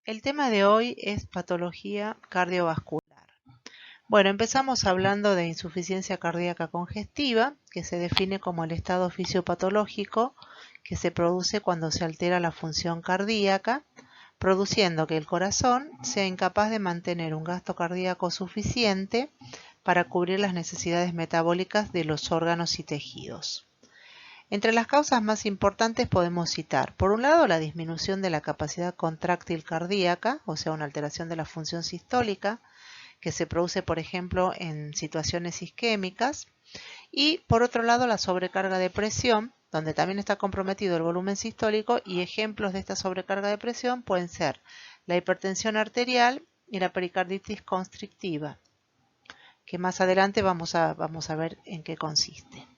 El tema de hoy es patología cardiovascular. Bueno, empezamos hablando de insuficiencia cardíaca congestiva, que se define como el estado fisiopatológico que se produce cuando se altera la función cardíaca, produciendo que el corazón sea incapaz de mantener un gasto cardíaco suficiente para cubrir las necesidades metabólicas de los órganos y tejidos. Entre las causas más importantes podemos citar, por un lado, la disminución de la capacidad contráctil cardíaca, o sea, una alteración de la función sistólica, que se produce, por ejemplo, en situaciones isquémicas, y por otro lado, la sobrecarga de presión, donde también está comprometido el volumen sistólico, y ejemplos de esta sobrecarga de presión pueden ser la hipertensión arterial y la pericarditis constrictiva, que más adelante vamos a ver en qué consiste.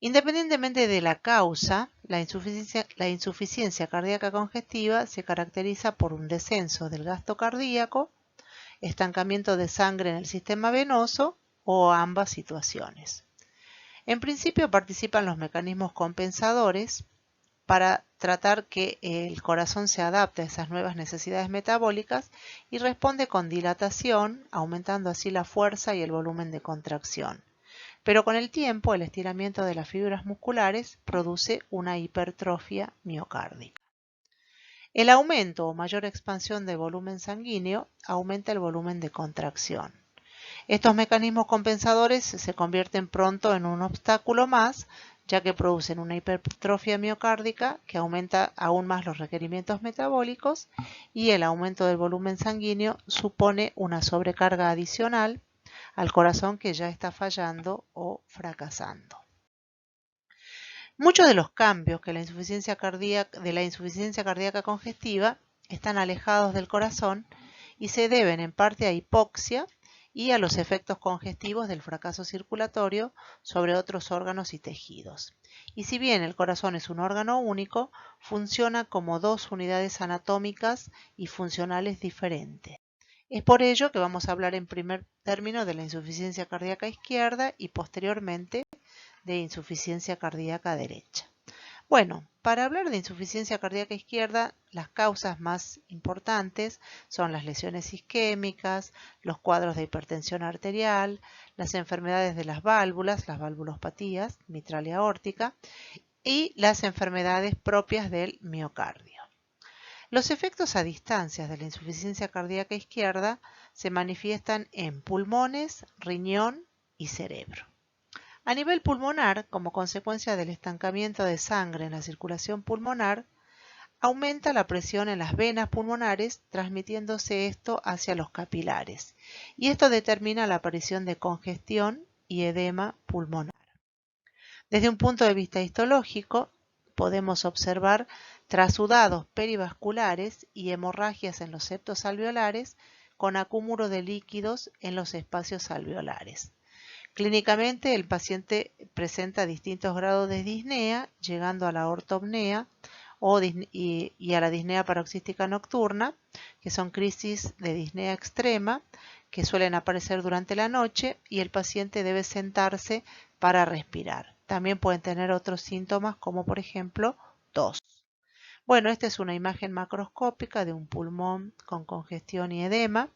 Independientemente de la causa, la insuficiencia cardíaca congestiva se caracteriza por un descenso del gasto cardíaco, estancamiento de sangre en el sistema venoso o ambas situaciones. En principio participan los mecanismos compensadores para tratar que el corazón se adapte a esas nuevas necesidades metabólicas y responde con dilatación, aumentando así la fuerza y el volumen de contracción. Pero con el tiempo, el estiramiento de las fibras musculares produce una hipertrofia miocárdica. El aumento o mayor expansión del volumen sanguíneo aumenta el volumen de contracción. Estos mecanismos compensadores se convierten pronto en un obstáculo más, ya que producen una hipertrofia miocárdica que aumenta aún más los requerimientos metabólicos, y el aumento del volumen sanguíneo supone una sobrecarga adicional al corazón que ya está fallando o fracasando. Muchos de los cambios de la insuficiencia cardíaca congestiva están alejados del corazón y se deben en parte a hipoxia y a los efectos congestivos del fracaso circulatorio sobre otros órganos y tejidos. Y si bien el corazón es un órgano único, funciona como dos unidades anatómicas y funcionales diferentes. Es por ello que vamos a hablar en primer término de la insuficiencia cardíaca izquierda y posteriormente de insuficiencia cardíaca derecha. Bueno, para hablar de insuficiencia cardíaca izquierda, las causas más importantes son las lesiones isquémicas, los cuadros de hipertensión arterial, las enfermedades de las valvulopatías mitral y aórtica, y las enfermedades propias del miocardio. Los efectos a distancias de la insuficiencia cardíaca izquierda se manifiestan en pulmones, riñón y cerebro. A nivel pulmonar, como consecuencia del estancamiento de sangre en la circulación pulmonar, aumenta la presión en las venas pulmonares, transmitiéndose esto hacia los capilares, y esto determina la aparición de congestión y edema pulmonar. Desde un punto de vista histológico, podemos observar trasudados perivasculares y hemorragias en los septos alveolares con acúmulo de líquidos en los espacios alveolares. Clínicamente, el paciente presenta distintos grados de disnea, llegando a la ortopnea y a la disnea paroxística nocturna, que son crisis de disnea extrema, que suelen aparecer durante la noche y el paciente debe sentarse para respirar. También pueden tener otros síntomas como por ejemplo tos. Bueno, esta es una imagen macroscópica de un pulmón con congestión y edema.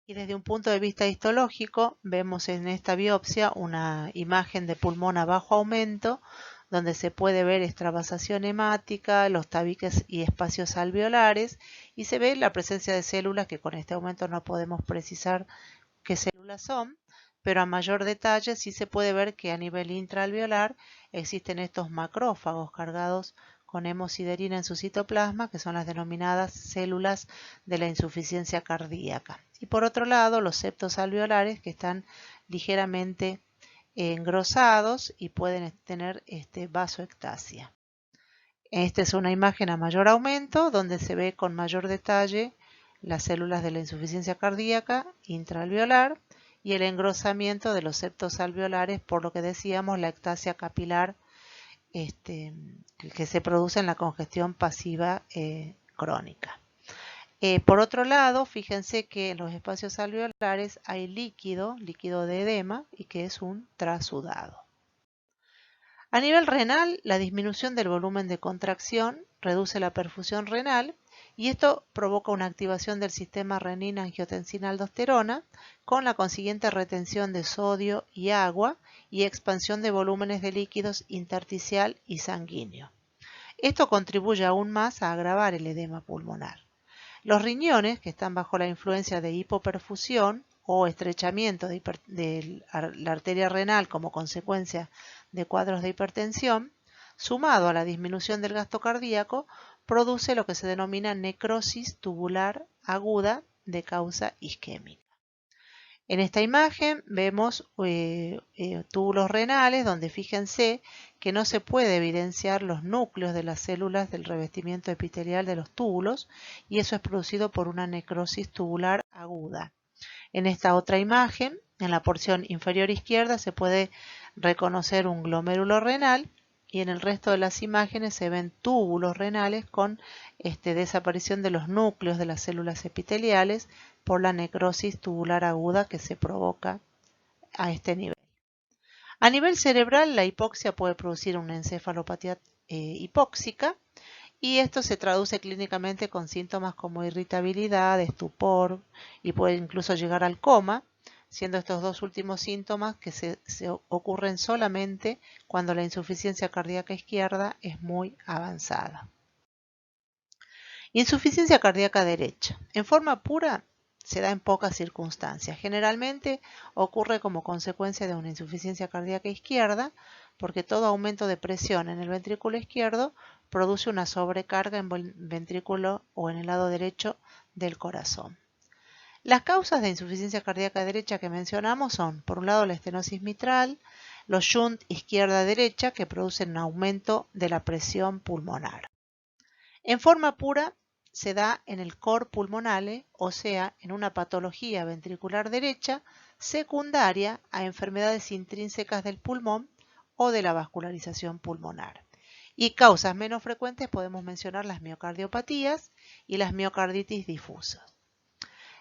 Y desde un punto de vista histológico, vemos en esta biopsia una imagen de pulmón a bajo aumento, donde se puede ver extravasación hemática, los tabiques y espacios alveolares, y se ve la presencia de células que con este aumento no podemos precisar qué células son, pero a mayor detalle sí se puede ver que a nivel intraalveolar existen estos macrófagos cargados con hemosiderina en su citoplasma, que son las denominadas células de la insuficiencia cardíaca. Y por otro lado, los septos alveolares que están ligeramente engrosados y pueden tener vasoectasia. Esta es una imagen a mayor aumento, donde se ve con mayor detalle las células de la insuficiencia cardíaca intraalveolar y el engrosamiento de los septos alveolares, por lo que decíamos la ectasia capilar que se produce en la congestión pasiva crónica. Por otro lado, fíjense que en los espacios alveolares hay líquido de edema y que es un trasudado. A nivel renal, la disminución del volumen de contracción reduce la perfusión renal y esto provoca una activación del sistema renina-angiotensina-aldosterona con la consiguiente retención de sodio y agua y expansión de volúmenes de líquidos intersticial y sanguíneo. Esto contribuye aún más a agravar el edema pulmonar. Los riñones, que están bajo la influencia de hipoperfusión o estrechamiento de la arteria renal como consecuencia de cuadros de hipertensión, sumado a la disminución del gasto cardíaco, produce lo que se denomina necrosis tubular aguda de causa isquémica. En esta imagen vemos túbulos renales donde fíjense que no se puede evidenciar los núcleos de las células del revestimiento epitelial de los túbulos y eso es producido por una necrosis tubular aguda. En esta otra imagen, en la porción inferior izquierda se puede reconocer un glomérulo renal y en el resto de las imágenes se ven túbulos renales con desaparición de los núcleos de las células epiteliales por la necrosis tubular aguda que se provoca a este nivel. A nivel cerebral, la hipoxia puede producir una encefalopatía hipóxica y esto se traduce clínicamente con síntomas como irritabilidad, estupor y puede incluso llegar al coma, siendo estos dos últimos síntomas que se ocurren solamente cuando la insuficiencia cardíaca izquierda es muy avanzada. Insuficiencia cardíaca derecha. En forma pura se da en pocas circunstancias. Generalmente ocurre como consecuencia de una insuficiencia cardíaca izquierda porque todo aumento de presión en el ventrículo izquierdo produce una sobrecarga en el ventrículo o en el lado derecho del corazón. Las causas de insuficiencia cardíaca derecha que mencionamos son, por un lado, la estenosis mitral, los shunt izquierda-derecha que producen un aumento de la presión pulmonar. En forma pura se da en el cor pulmonale, o sea, en una patología ventricular derecha secundaria a enfermedades intrínsecas del pulmón o de la vascularización pulmonar. Y causas menos frecuentes podemos mencionar las miocardiopatías y las miocarditis difusas.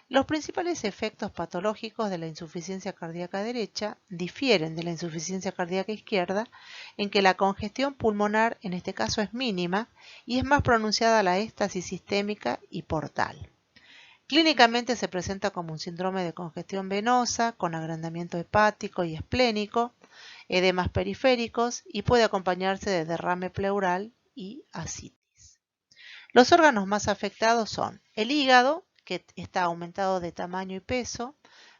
Los principales efectos patológicos de la insuficiencia cardíaca derecha difieren de la insuficiencia cardíaca izquierda en que la congestión pulmonar en este caso es mínima y es más pronunciada la éstasis sistémica y portal. Clínicamente se presenta como un síndrome de congestión venosa con agrandamiento hepático y esplénico, edemas periféricos y puede acompañarse de derrame pleural y ascitis. Los órganos más afectados son el hígado, que está aumentado de tamaño y peso,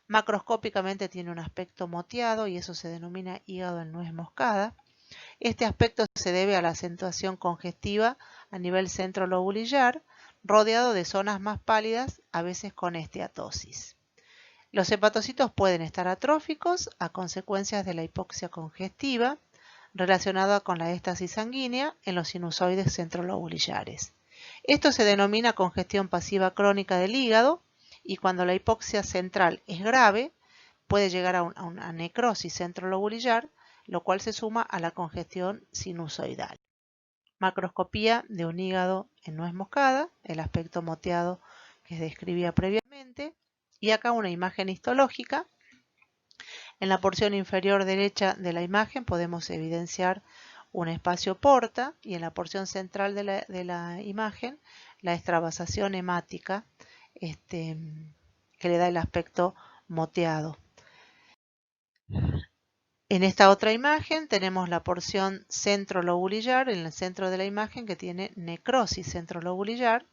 macroscópicamente tiene un aspecto moteado y eso se denomina hígado en nuez moscada. Este aspecto se debe a la acentuación congestiva a nivel centrolobulillar, rodeado de zonas más pálidas, a veces con esteatosis. Los hepatocitos pueden estar atróficos a consecuencias de la hipoxia congestiva relacionada con la éstasis sanguínea en los sinusoides centrolobulillares. Esto se denomina congestión pasiva crónica del hígado y cuando la hipoxia central es grave puede llegar a una necrosis centrolobulillar, lo cual se suma a la congestión sinusoidal. Macroscopía de un hígado en nuez moscada, el aspecto moteado que describía previamente, y acá una imagen histológica. En la porción inferior derecha de la imagen podemos evidenciar un espacio porta y en la porción central de la imagen la extravasación hemática que le da el aspecto moteado. En esta otra imagen tenemos la porción centrolobulillar en el centro de la imagen que tiene necrosis centrolobulillar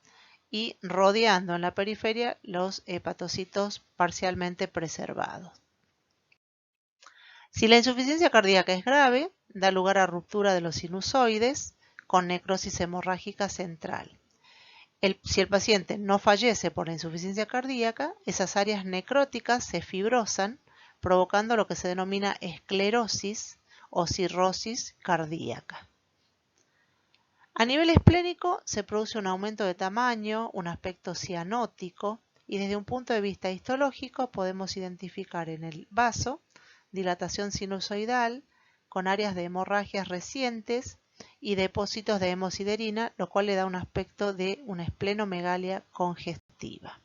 y rodeando en la periferia los hepatocitos parcialmente preservados. Si la insuficiencia cardíaca es grave, da lugar a ruptura de los sinusoides con necrosis hemorrágica central. Si el paciente no fallece por la insuficiencia cardíaca, esas áreas necróticas se fibrosan, provocando lo que se denomina esclerosis o cirrosis cardíaca. A nivel esplénico se produce un aumento de tamaño, un aspecto cianótico y desde un punto de vista histológico podemos identificar en el vaso dilatación sinusoidal con áreas de hemorragias recientes y depósitos de hemosiderina, lo cual le da un aspecto de una esplenomegalia congestiva.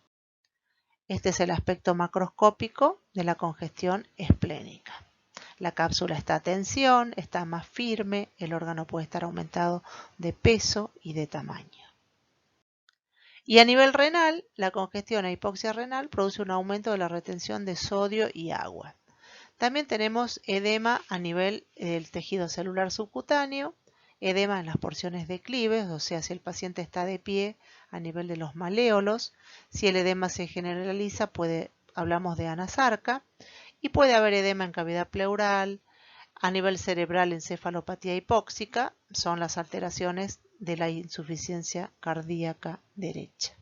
Este es el aspecto macroscópico de la congestión esplénica. La cápsula está a tensión, está más firme, el órgano puede estar aumentado de peso y de tamaño. Y a nivel renal, la congestión e hipoxia renal produce un aumento de la retención de sodio y agua. También tenemos edema a nivel del tejido celular subcutáneo, edema en las porciones declives, o sea, si el paciente está de pie a nivel de los maléolos. Si el edema se generaliza, hablamos de anasarca, y puede haber edema en cavidad pleural. A nivel cerebral, encefalopatía hipóxica son las alteraciones de la insuficiencia cardíaca derecha.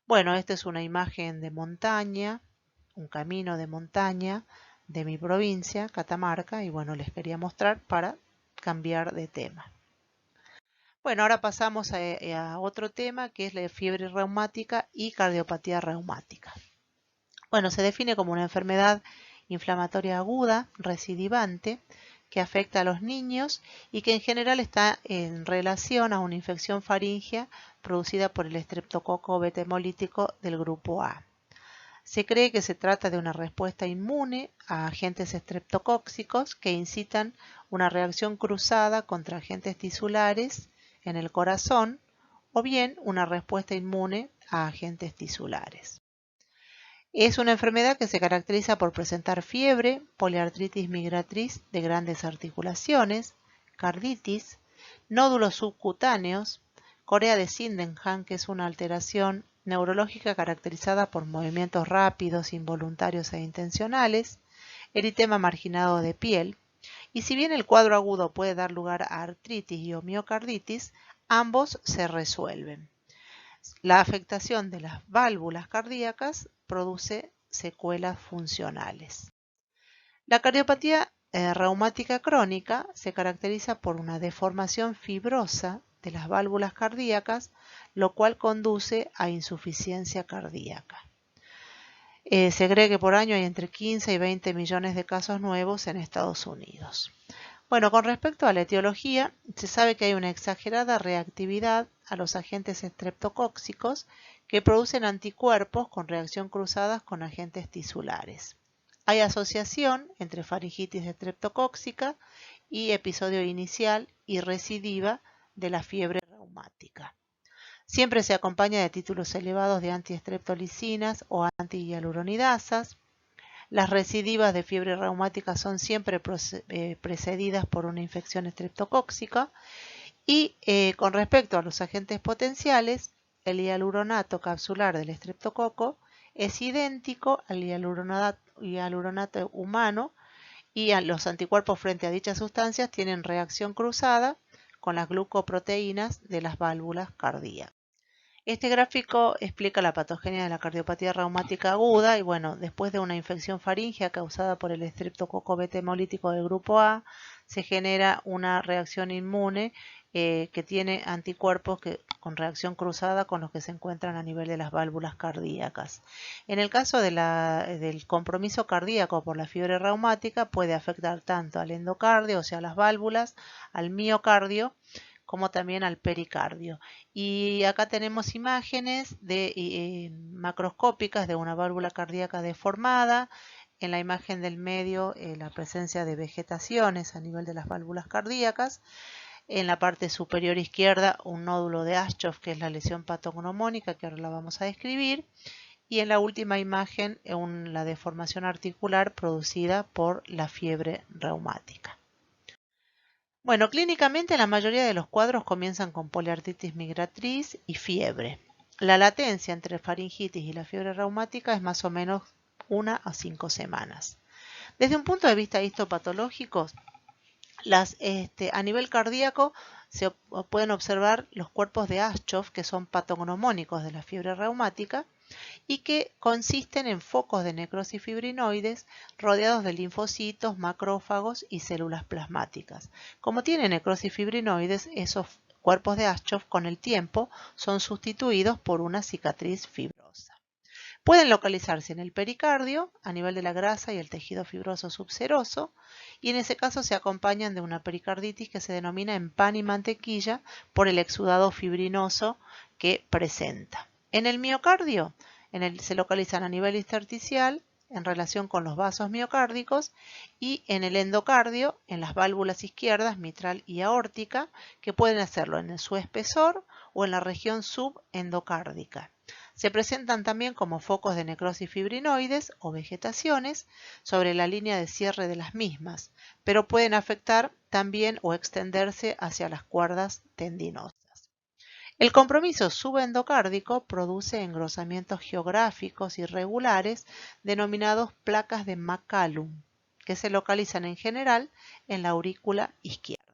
Bueno, esta es una imagen de montaña, un camino de montaña de mi provincia, Catamarca, y bueno, les quería mostrar para cambiar de tema. Bueno, ahora pasamos a otro tema que es la fiebre reumática y cardiopatía reumática. Bueno, se define como una enfermedad inflamatoria aguda, recidivante, que afecta a los niños y que en general está en relación a una infección faríngea producida por el estreptococo beta hemolítico del grupo A. Se cree que se trata de una respuesta inmune a agentes estreptocóxicos que incitan una reacción cruzada contra agentes tisulares en el corazón o bien una respuesta inmune a agentes tisulares. Es una enfermedad que se caracteriza por presentar fiebre, poliartritis migratriz de grandes articulaciones, carditis, nódulos subcutáneos, corea de Sydenham, que es una alteración neurológica caracterizada por movimientos rápidos, involuntarios e intencionales, eritema marginado de piel, y si bien el cuadro agudo puede dar lugar a artritis y miocarditis, ambos se resuelven. La afectación de las válvulas cardíacas produce secuelas funcionales. La cardiopatía reumática crónica se caracteriza por una deformación fibrosa de las válvulas cardíacas, lo cual conduce a insuficiencia cardíaca. Se cree que por año hay entre 15 y 20 millones de casos nuevos en Estados Unidos. Bueno, con respecto a la etiología, se sabe que hay una exagerada reactividad a los agentes estreptocóxicos que producen anticuerpos con reacción cruzadas con agentes tisulares. Hay asociación entre faringitis estreptocóxica y episodio inicial y recidiva de la fiebre reumática. Siempre se acompaña de títulos elevados de antiestreptolicinas o antihialuronidasas. Las recidivas de fiebre reumática son siempre precedidas por una infección estreptocóxica y con respecto a los agentes potenciales, el hialuronato capsular del estreptococo es idéntico al hialuronato humano y los anticuerpos frente a dichas sustancias tienen reacción cruzada con las glucoproteínas de las válvulas cardíacas. Este gráfico explica la patogenia de la cardiopatía reumática aguda y bueno, después de una infección faríngea causada por el estreptococo beta hemolítico del grupo A, se genera una reacción inmune que tiene anticuerpos con reacción cruzada con los que se encuentran a nivel de las válvulas cardíacas. En el caso del compromiso cardíaco por la fiebre reumática puede afectar tanto al endocardio, o sea, las válvulas, al miocardio, como también al pericardio. Y acá tenemos imágenes macroscópicas de una válvula cardíaca deformada. En la imagen del medio, la presencia de vegetaciones a nivel de las válvulas cardíacas. En la parte superior izquierda, un nódulo de Aschoff, que es la lesión patognomónica, que ahora la vamos a describir. Y en la última imagen, la deformación articular producida por la fiebre reumática. Bueno, clínicamente la mayoría de los cuadros comienzan con poliartritis migratriz y fiebre. La latencia entre faringitis y la fiebre reumática es más o menos 1 a 5 semanas. Desde un punto de vista histopatológico, a nivel cardíaco se pueden observar los cuerpos de Aschoff, que son patognomónicos de la fiebre reumática, y que consisten en focos de necrosis fibrinoides rodeados de linfocitos, macrófagos y células plasmáticas. Como tiene necrosis fibrinoides, esos cuerpos de Aschoff con el tiempo son sustituidos por una cicatriz fibrosa. Pueden localizarse en el pericardio, a nivel de la grasa y el tejido fibroso subseroso, y en ese caso se acompañan de una pericarditis que se denomina en pan y mantequilla por el exudado fibrinoso que presenta. En el miocardio se localizan a nivel intersticial en relación con los vasos miocárdicos y en el endocardio, en las válvulas izquierdas, mitral y aórtica, que pueden hacerlo en su espesor o en la región subendocárdica. Se presentan también como focos de necrosis fibrinoides o vegetaciones sobre la línea de cierre de las mismas, pero pueden afectar también o extenderse hacia las cuerdas tendinosas. El compromiso subendocárdico produce engrosamientos geográficos irregulares denominados placas de McCallum, que se localizan en general en la aurícula izquierda.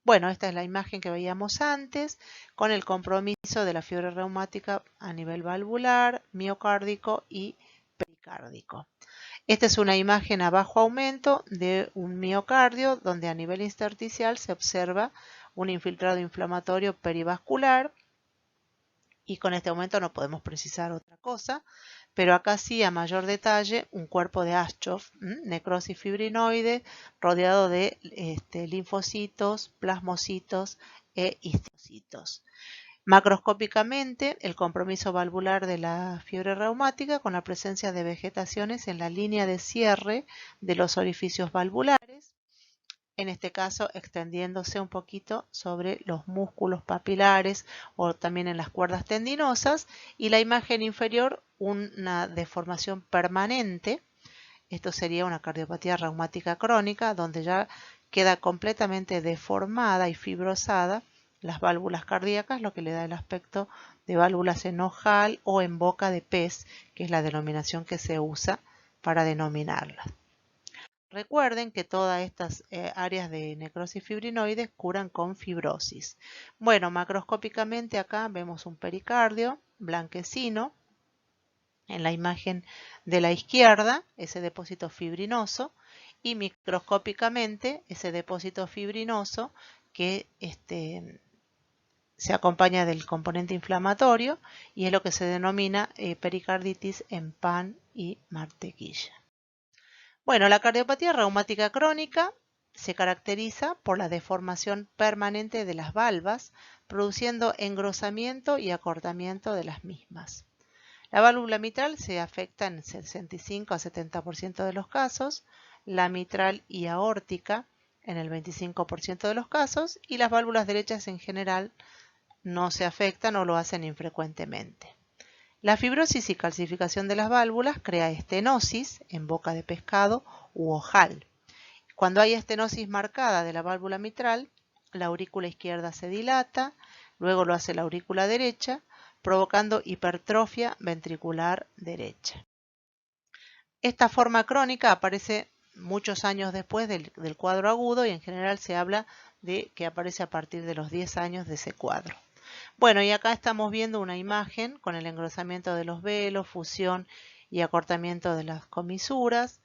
Bueno, esta es la imagen que veíamos antes, con el compromiso de la fiebre reumática a nivel valvular, miocárdico y pericárdico. Esta es una imagen a bajo aumento de un miocardio donde a nivel intersticial se observa un infiltrado inflamatorio perivascular y con este aumento no podemos precisar otra cosa, pero acá sí a mayor detalle un cuerpo de Aschoff, necrosis fibrinoide rodeado de linfocitos, plasmocitos e histocitos. Macroscópicamente, el compromiso valvular de la fiebre reumática con la presencia de vegetaciones en la línea de cierre de los orificios valvulares, en este caso extendiéndose un poquito sobre los músculos papilares o también en las cuerdas tendinosas, y la imagen inferior una deformación permanente. Esto sería una cardiopatía reumática crónica donde ya queda completamente deformada y fibrosada las válvulas cardíacas, lo que le da el aspecto de válvulas en ojal o en boca de pez, que es la denominación que se usa para denominarlas. Recuerden que todas estas áreas de necrosis fibrinoides curan con fibrosis. Bueno, macroscópicamente acá vemos un pericardio blanquecino. En la imagen de la izquierda, ese depósito fibrinoso, y microscópicamente ese depósito fibrinoso que se acompaña del componente inflamatorio y es lo que se denomina pericarditis en pan y mantequilla. Bueno, la cardiopatía reumática crónica se caracteriza por la deformación permanente de las valvas, produciendo engrosamiento y acortamiento de las mismas. La válvula mitral se afecta en 65 a 70% de los casos, la mitral y aórtica en el 25% de los casos y las válvulas derechas en general no se afectan o lo hacen infrecuentemente. La fibrosis y calcificación de las válvulas crea estenosis en boca de pescado u ojal. Cuando hay estenosis marcada de la válvula mitral, la aurícula izquierda se dilata, luego lo hace la aurícula derecha, provocando hipertrofia ventricular derecha. Esta forma crónica aparece muchos años después del cuadro agudo y en general se habla de que aparece a partir de los 10 años de ese cuadro. Bueno, y acá estamos viendo una imagen con el engrosamiento de los velos, fusión y acortamiento de las comisuras,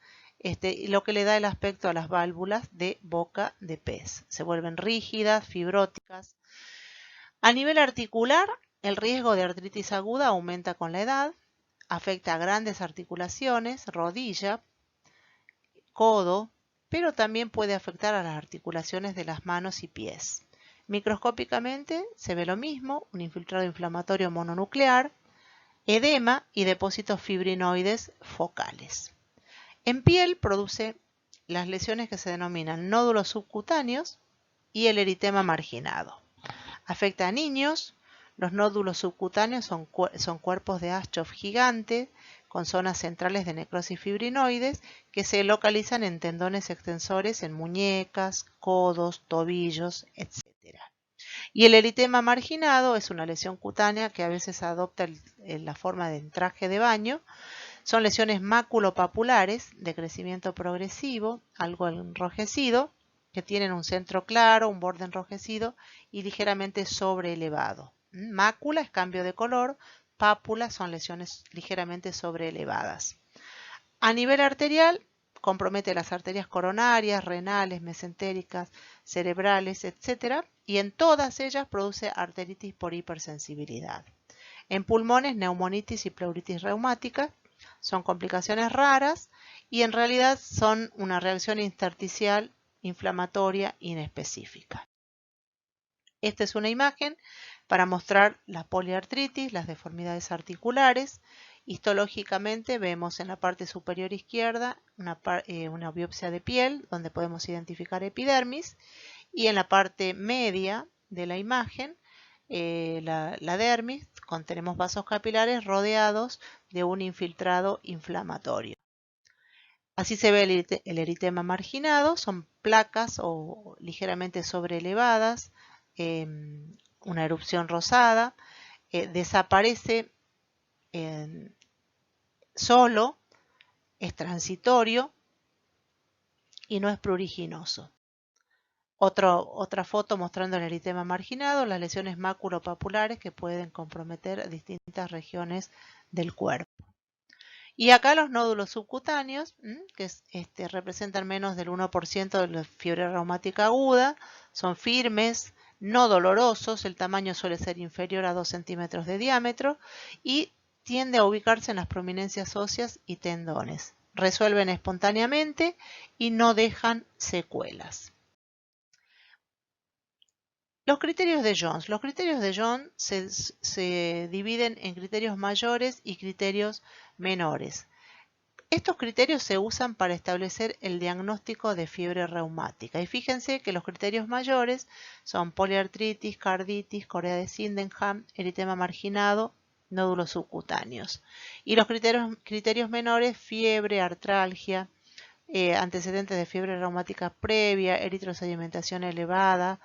lo que le da el aspecto a las válvulas de boca de pez. Se vuelven rígidas, fibróticas. A nivel articular, el riesgo de artritis aguda aumenta con la edad, afecta a grandes articulaciones, rodilla, codo, pero también puede afectar a las articulaciones de las manos y pies. Microscópicamente se ve lo mismo, un infiltrado inflamatorio mononuclear, edema y depósitos fibrinoides focales. En piel produce las lesiones que se denominan nódulos subcutáneos y el eritema marginado. Afecta a niños. Los nódulos subcutáneos son cuerpos de Aschoff gigantes con zonas centrales de necrosis fibrinoides que se localizan en tendones extensores en muñecas, codos, tobillos, etc. Y el eritema marginado es una lesión cutánea que a veces adopta la forma de entraje de baño. Son lesiones maculopapulares de crecimiento progresivo, algo enrojecido, que tienen un centro claro, un borde enrojecido y ligeramente sobreelevado. Mácula es cambio de color, pápula son lesiones ligeramente sobreelevadas. A nivel arterial, compromete las arterias coronarias, renales, mesentéricas, cerebrales, etc. Y en todas ellas produce arteritis por hipersensibilidad. En pulmones, neumonitis y pleuritis reumática. Son complicaciones raras y en realidad son una reacción intersticial inflamatoria inespecífica. Esta es una imagen para mostrar la poliartritis, las deformidades articulares. Histológicamente vemos en la parte superior izquierda una biopsia de piel donde podemos identificar epidermis, y en la parte media de la imagen la dermis, tenemos vasos capilares rodeados de un infiltrado inflamatorio. Así se ve el eritema marginado, son placas o ligeramente sobreelevadas, una erupción rosada, desaparece solo, es transitorio y no es pruriginoso. Otra foto mostrando el eritema marginado, las lesiones maculopapulares que pueden comprometer distintas regiones del cuerpo. Y acá los nódulos subcutáneos, que representan menos del 1% de la fiebre reumática aguda, son firmes, no dolorosos, el tamaño suele ser inferior a 2 centímetros de diámetro y tiende a ubicarse en las prominencias óseas y tendones. Resuelven espontáneamente y no dejan secuelas. Los criterios de Jones. Los criterios de Jones se dividen en criterios mayores y criterios menores. Estos criterios se usan para establecer el diagnóstico de fiebre reumática. Y fíjense que los criterios mayores son poliartritis, carditis, corea de Sydenham, eritema marginado, nódulos subcutáneos. Y los criterios menores, fiebre, artralgia, antecedentes de fiebre reumática previa, eritrosedimentación elevada,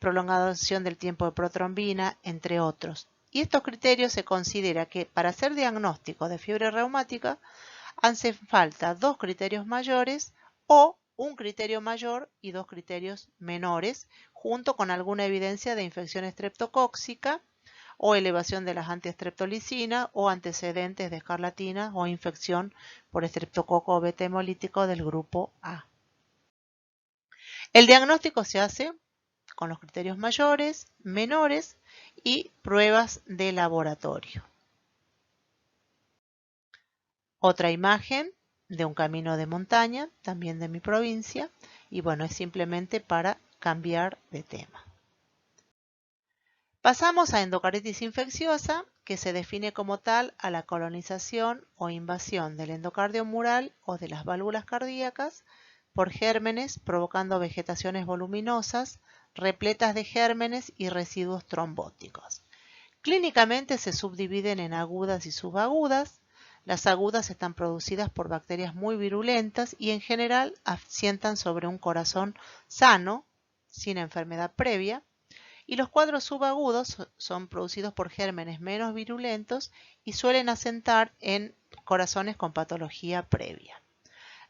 prolongación del tiempo de protrombina, entre otros. Y estos criterios se considera que para hacer diagnóstico de fiebre reumática hacen falta 2 criterios mayores o un criterio mayor y 2 criterios menores, junto con alguna evidencia de infección estreptocóxica o elevación de las antiestreptolicinas o antecedentes de escarlatina o infección por estreptococo beta hemolítico del grupo A. El diagnóstico se hace con los criterios mayores, menores y pruebas de laboratorio. Otra imagen de un camino de montaña, también de mi provincia, y bueno, es simplemente para cambiar de tema. Pasamos a endocardiosis infecciosa, que se define como tal a la colonización o invasión del endocardio mural o de las válvulas cardíacas por gérmenes, provocando vegetaciones voluminosas, repletas de gérmenes y residuos trombóticos. Clínicamente se subdividen en agudas y subagudas. Las agudas están producidas por bacterias muy virulentas y en general asientan sobre un corazón sano, sin enfermedad previa, y los cuadros subagudos son producidos por gérmenes menos virulentos y suelen asentar en corazones con patología previa.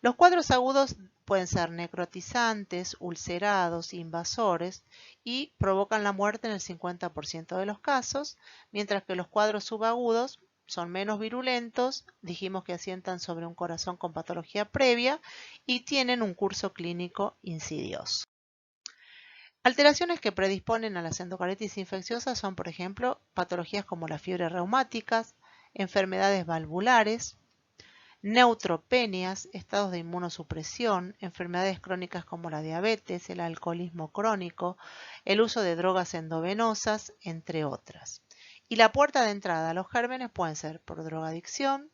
Los cuadros agudos pueden ser necrotizantes, ulcerados, invasores y provocan la muerte en el 50% de los casos, mientras que los cuadros subagudos son menos virulentos, dijimos que asientan sobre un corazón con patología previa y tienen un curso clínico insidioso. Alteraciones que predisponen a las endocarditis infecciosas son, por ejemplo, patologías como las fiebres reumáticas, enfermedades valvulares, neutropenias, estados de inmunosupresión, enfermedades crónicas como la diabetes, el alcoholismo crónico, el uso de drogas endovenosas, entre otras. Y la puerta de entrada a los gérmenes pueden ser por drogadicción,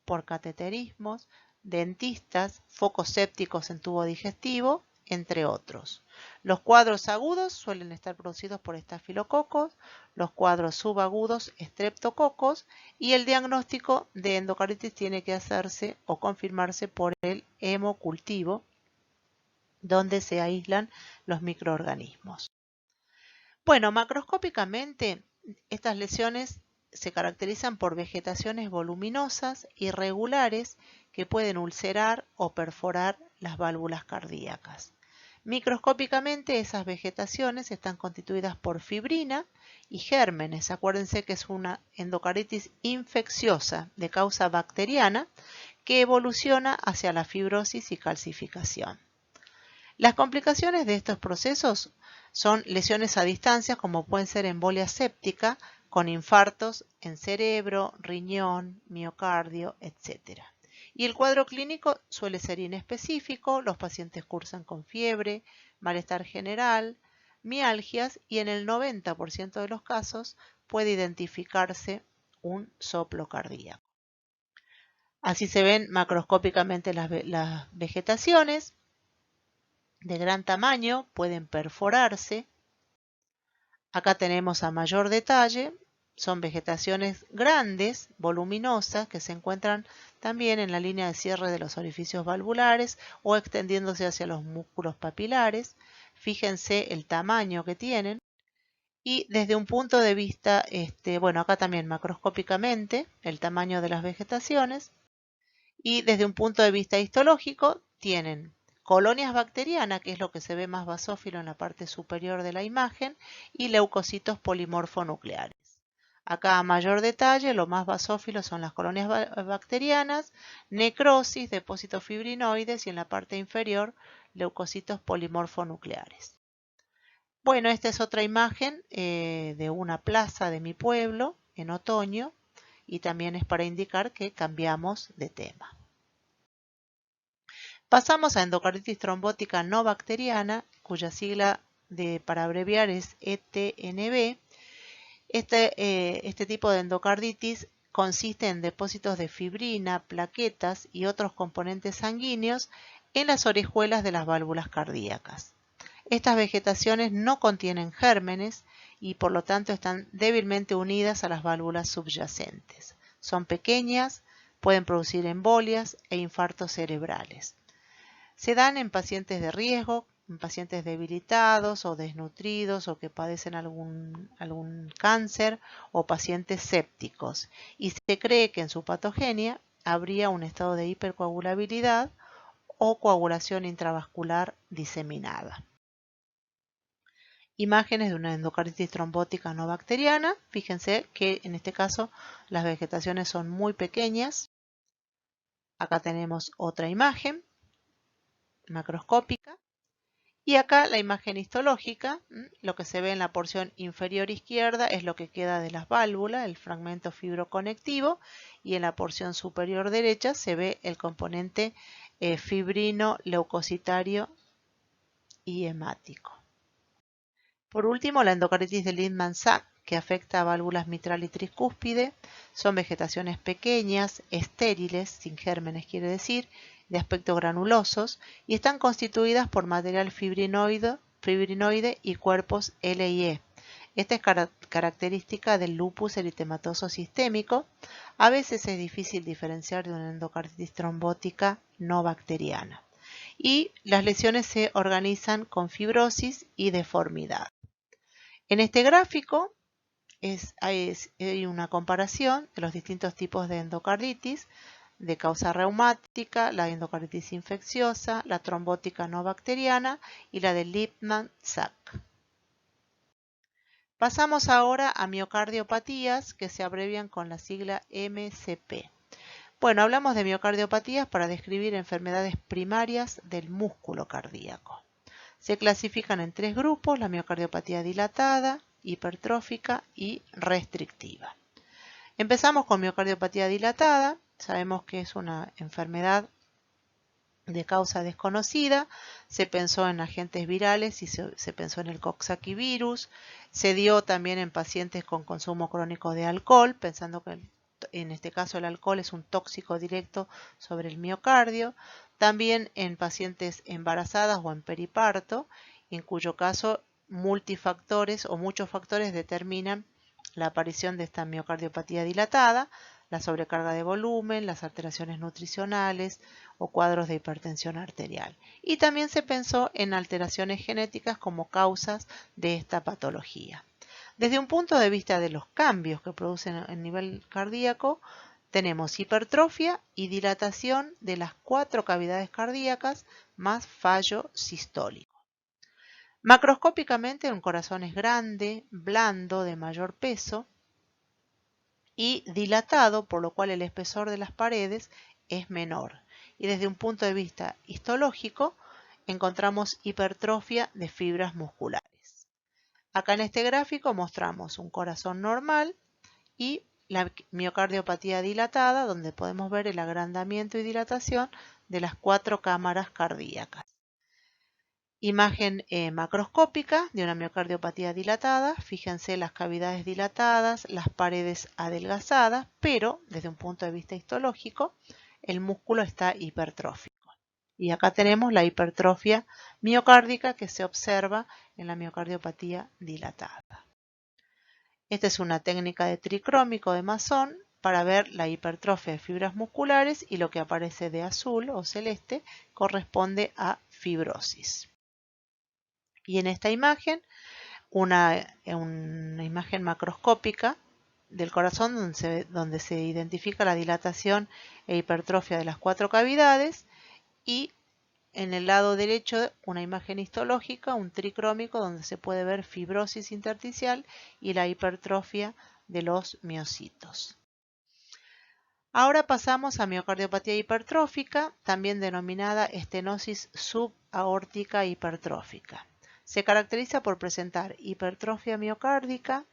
por cateterismos, dentistas, focos sépticos en tubo digestivo, entre otros. Los cuadros agudos suelen estar producidos por estafilococos, los cuadros subagudos estreptococos y el diagnóstico de endocarditis tiene que hacerse o confirmarse por el hemocultivo, donde se aíslan los microorganismos. Bueno, macroscópicamente estas lesiones se caracterizan por vegetaciones voluminosas, irregulares, que pueden ulcerar o perforar las válvulas cardíacas. Microscópicamente esas vegetaciones están constituidas por fibrina y gérmenes. Acuérdense que es una endocarditis infecciosa de causa bacteriana que evoluciona hacia la fibrosis y calcificación. Las complicaciones de estos procesos son lesiones a distancia como pueden ser embolia séptica con infartos en cerebro, riñón, miocardio, etc. Y el cuadro clínico suele ser inespecífico, los pacientes cursan con fiebre, malestar general, mialgias y en el 90% de los casos puede identificarse un soplo cardíaco. Así se ven macroscópicamente las vegetaciones de gran tamaño, pueden perforarse. Acá tenemos a mayor detalle, son vegetaciones grandes, voluminosas, que se encuentran también en la línea de cierre de los orificios valvulares o extendiéndose hacia los músculos papilares. Fíjense el tamaño que tienen. Y desde un punto de vista, bueno, acá también macroscópicamente, el tamaño de las vegetaciones. Y desde un punto de vista histológico, tienen colonias bacterianas, que es lo que se ve más basófilo en la parte superior de la imagen, y leucocitos polimorfonucleares. Acá a mayor detalle, lo más basófilo son las colonias bacterianas, necrosis, depósitos fibrinoides y en la parte inferior, leucocitos polimorfonucleares. Bueno, esta es otra imagen de una plaza de mi pueblo en otoño y también es para indicar que cambiamos de tema. Pasamos a endocarditis trombótica no bacteriana, cuya sigla para abreviar es ETNB. Este tipo de endocarditis consiste en depósitos de fibrina, plaquetas y otros componentes sanguíneos en las orejuelas de las válvulas cardíacas. Estas vegetaciones no contienen gérmenes y por lo tanto están débilmente unidas a las válvulas subyacentes. Son pequeñas, pueden producir embolias e infartos cerebrales. Se dan en pacientes de riesgo, en pacientes debilitados o desnutridos o que padecen algún cáncer o pacientes sépticos y se cree que en su patogenia habría un estado de hipercoagulabilidad o coagulación intravascular diseminada. Imágenes de una endocarditis trombótica no bacteriana. Fíjense que en este caso las vegetaciones son muy pequeñas. Acá tenemos otra imagen macroscópica. Y acá la imagen histológica, lo que se ve en la porción inferior izquierda es lo que queda de las válvulas, el fragmento fibroconectivo, y en la porción superior derecha se ve el componente fibrino, leucocitario y hemático. Por último, la endocarditis de Lindman-Sachs, que afecta a válvulas mitral y tricúspide, son vegetaciones pequeñas, estériles, sin gérmenes quiere decir, de aspecto granulosos, y están constituidas por material fibrinoide y cuerpos L y E. Esta es característica del lupus eritematoso sistémico. A veces es difícil diferenciar de una endocarditis trombótica no bacteriana. Y las lesiones se organizan con fibrosis y deformidad. En este gráfico hay una comparación de los distintos tipos de endocarditis de causa reumática, la endocarditis infecciosa, la trombótica no bacteriana y la de Lindman-Sachs. Pasamos ahora a miocardiopatías que se abrevian con la sigla MCP. Bueno, hablamos de miocardiopatías para describir enfermedades primarias del músculo cardíaco. Se clasifican en tres grupos: la miocardiopatía dilatada, hipertrófica y restrictiva. Empezamos con miocardiopatía dilatada. Sabemos que es una enfermedad de causa desconocida. Se pensó en agentes virales y se pensó en el coxsackievirus. Se dio también en pacientes con consumo crónico de alcohol, pensando que en este caso el alcohol es un tóxico directo sobre el miocardio. También en pacientes embarazadas o en periparto, en cuyo caso multifactores o muchos factores determinan la aparición de esta miocardiopatía dilatada: la sobrecarga de volumen, las alteraciones nutricionales o cuadros de hipertensión arterial. Y también se pensó en alteraciones genéticas como causas de esta patología. Desde un punto de vista de los cambios que producen a nivel cardíaco, tenemos hipertrofia y dilatación de las 4 cavidades cardíacas más fallo sistólico. Macroscópicamente, un corazón es grande, blando, de mayor peso y dilatado, por lo cual el espesor de las paredes es menor. Y desde un punto de vista histológico, encontramos hipertrofia de fibras musculares. Acá en este gráfico mostramos un corazón normal y la miocardiopatía dilatada, donde podemos ver el agrandamiento y dilatación de las 4 cámaras cardíacas. Imagen macroscópica de una miocardiopatía dilatada. Fíjense las cavidades dilatadas, las paredes adelgazadas, pero desde un punto de vista histológico, el músculo está hipertrófico. Y acá tenemos la hipertrofia miocárdica que se observa en la miocardiopatía dilatada. Esta es una técnica de tricrómico de Masson para ver la hipertrofia de fibras musculares, y lo que aparece de azul o celeste corresponde a fibrosis. Y en esta imagen, una imagen macroscópica del corazón donde se identifica la dilatación e hipertrofia de las 4 cavidades, y en el lado derecho una imagen histológica, un tricrómico, donde se puede ver fibrosis intersticial y la hipertrofia de los miocitos. Ahora pasamos a miocardiopatía hipertrófica, también denominada estenosis subaórtica hipertrófica. Se caracteriza por presentar hipertrofia miocárdica,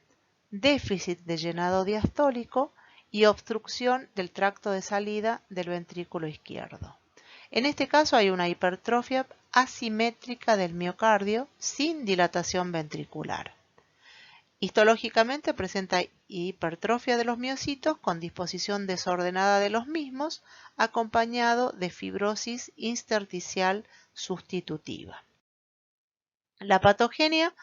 déficit de llenado diastólico y obstrucción del tracto de salida del ventrículo izquierdo. En este caso hay una hipertrofia asimétrica del miocardio sin dilatación ventricular. Histológicamente presenta hipertrofia de los miocitos con disposición desordenada de los mismos, acompañado de fibrosis intersticial sustitutiva. La patogenia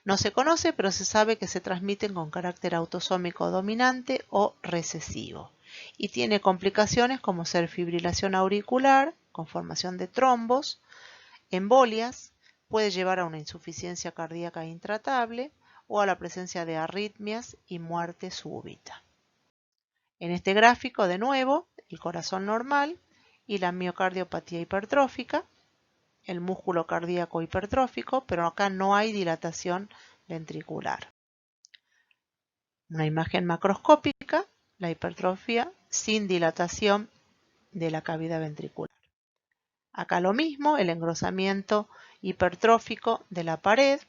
no se conoce, pero se sabe que se transmiten con carácter autosómico dominante o recesivo, y tiene complicaciones como ser fibrilación auricular con formación de trombos, embolias, puede llevar a una insuficiencia cardíaca intratable o a la presencia de arritmias y muerte súbita. En este gráfico, de nuevo, el corazón normal y la miocardiopatía hipertrófica, el músculo cardíaco hipertrófico, pero acá no hay dilatación ventricular. Una imagen macroscópica, la hipertrofia sin dilatación de la cavidad ventricular. Acá lo mismo, el engrosamiento hipertrófico de la pared,